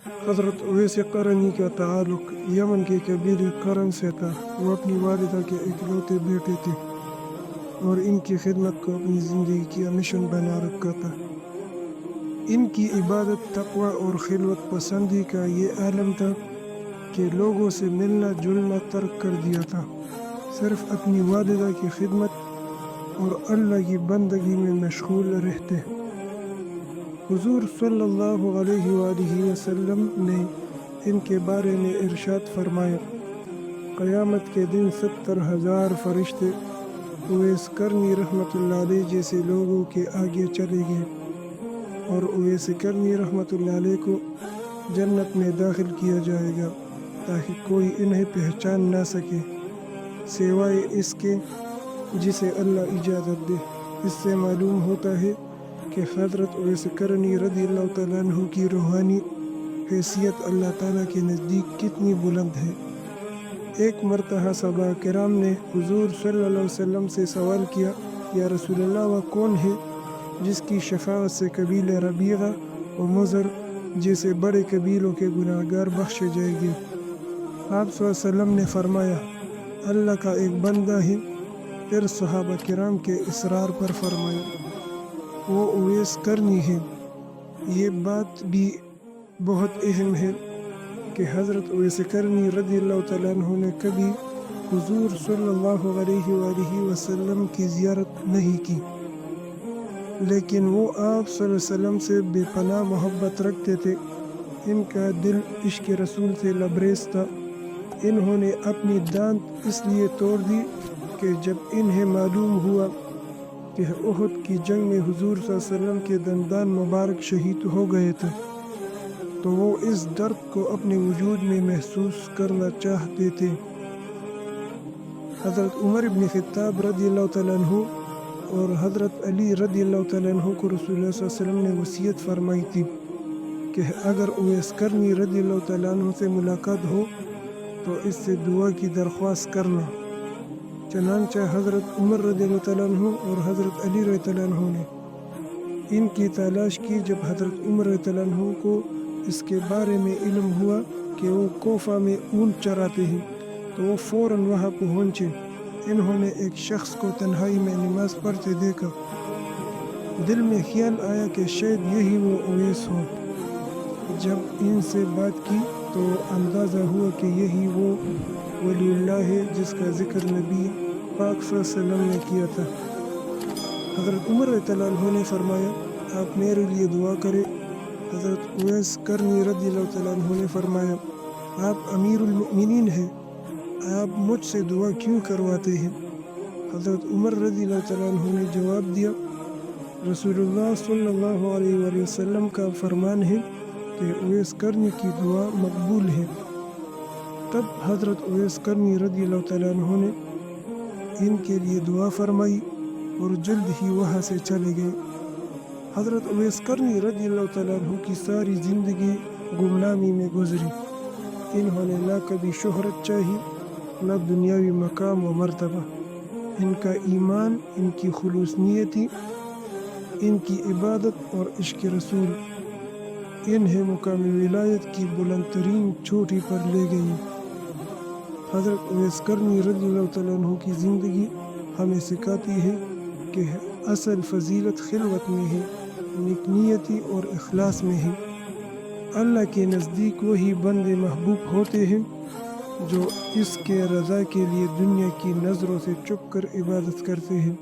حضرت اویس قرنی کا تعلق یمن کے قبیلے قرن سے تھا۔ وہ اپنی والدہ کے اکلوتے بیٹے تھے اور ان کی خدمت کو اپنی زندگی کا مشن بنا رکھا تھا۔ ان کی عبادت، تقوی اور خلوت پسندی کا یہ عالم تھا کہ لوگوں سے ملنا جلنا ترک کر دیا تھا، صرف اپنی والدہ کی خدمت اور اللہ کی بندگی میں مشغول رہتے۔ حضور صلی اللہ علیہ وآلہ وسلم نے ان کے بارے میں ارشاد فرمایا، قیامت کے دن 70,000 فرشتے اویس قرنی رحمۃ اللہ علیہ جیسے لوگوں کے آگے چلے گئے، اور اویس قرنی رحمۃ اللہ علیہ کو جنت میں داخل کیا جائے گا تاکہ کوئی انہیں پہچان نہ سکے سوائے اس کے جسے اللہ اجازت دے۔ اس سے معلوم ہوتا ہے کہ حضرت اویس قرنی رضی اللہ تعالیٰ عنہ کی روحانی حیثیت اللہ تعالیٰ کے نزدیک کتنی بلند ہے۔ ایک مرتبہ صحابہ کرام نے حضور صلی اللہ علیہ وسلم سے سوال کیا، یا رسول اللہ، وہ کون ہے جس کی شفاعت سے قبیلہ ربیعہ و مضر جیسے بڑے قبیلوں کے گناہگار بخشے جائیں گے؟ آپ صلی اللہ علیہ وسلم نے فرمایا، اللہ کا ایک بندہ ہے۔ پھر صحابہ کرام کے اصرار پر فرمایا، وہ اویس قرنی ہے۔ یہ بات بھی بہت اہم ہے کہ حضرت اویس قرنی رضی اللہ تعالیٰ عنہ نے کبھی حضور صلی اللہ علیہ وآلہ وسلم کی زیارت نہیں کی، لیکن وہ آپ صلی اللہ علیہ وسلم سے بے پناہ محبت رکھتے تھے۔ ان کا دل عشق رسول سے لبریز تھا۔ انہوں نے اپنی دانت اس لیے توڑ دی کہ جب انہیں معلوم ہوا کہ احد کی جنگ میں حضور صلی اللہ علیہ وسلم کے دندان مبارک شہید ہو گئے تھے، تو وہ اس درد کو اپنے وجود میں محسوس کرنا چاہتے تھے۔ حضرت عمر بن خطاب رضی اللہ تعالیٰ عنہ اور حضرت علی رضی اللہ تعالیٰ عنہ کو رسول اللہ صلی اللہ علیہ وسلم نے وصیت فرمائی تھی کہ اگر اویس قرنی رضی اللہ تعالیٰ عنہ سے ملاقات ہو تو اس سے دعا کی درخواست کرنا۔ چنانچہ حضرت عمر رضی اللہ تعالیٰ عنہ اور حضرت علی رضی اللہ عنہ نے ان کی تلاش کی۔ جب حضرت عمر رضی اللہ عنہ کو اس کے بارے میں علم ہوا کہ وہ کوفہ میں اونٹ چراتے ہیں تو وہ فوراً وہاں پہنچے۔ انہوں نے ایک شخص کو تنہائی میں نماز پڑھتے دیکھا۔ دل میں خیال آیا کہ شاید یہی وہ اویس ہو۔ جب ان سے بات کی تو اندازہ ہوا کہ یہی وہ ولی اللہ ہے جس کا ذکر نبی پاک صلی اللہ علیہ وسلم نے کیا تھا۔ حضرت عمر رضی اللہ عنہ نے فرمایا، آپ میرے لیے دعا کریں۔ حضرت اویس قرنی رضی اللہ تعالیٰ عنہ نے فرمایا، آپ امیر المؤمنین ہیں، آپ مجھ سے دعا کیوں کرواتے ہیں؟ حضرت عمر رضی اللہ تعالیٰ عنہ نے جواب دیا، رسول اللہ صلی اللہ علیہ وآلہ وسلم کا فرمان ہے کہ اویس قرنی کی دعا مقبول ہے۔ تب حضرت اویس قرنی رضی اللہ تعالیٰ عنہ نے ان کے لیے دعا فرمائی اور جلد ہی وہاں سے چلے گئے۔ حضرت اویس قرنی رضی اللہ تعالیٰ عنہ کی ساری زندگی گمنامی میں گزری۔ انہوں نے نہ کبھی شہرت چاہی، نہ دنیاوی مقام و مرتبہ۔ ان کا ایمان، ان کی خلوص نیتی، ان کی عبادت اور عشق رسول انہیں مقام ولایت کی بلند ترین چوٹی پر لے گئی۔ حضرت اویس قرنی رضی اللہ تعالیٰ عنہ کی زندگی ہمیں سکھاتی ہے کہ اصل فضیلت خلوت میں ہے، نیک نیتی اور اخلاص میں ہے۔ اللہ کے نزدیک وہی بندے محبوب ہوتے ہیں جو اس کے رضا کے لیے دنیا کی نظروں سے چھپ کر عبادت کرتے ہیں۔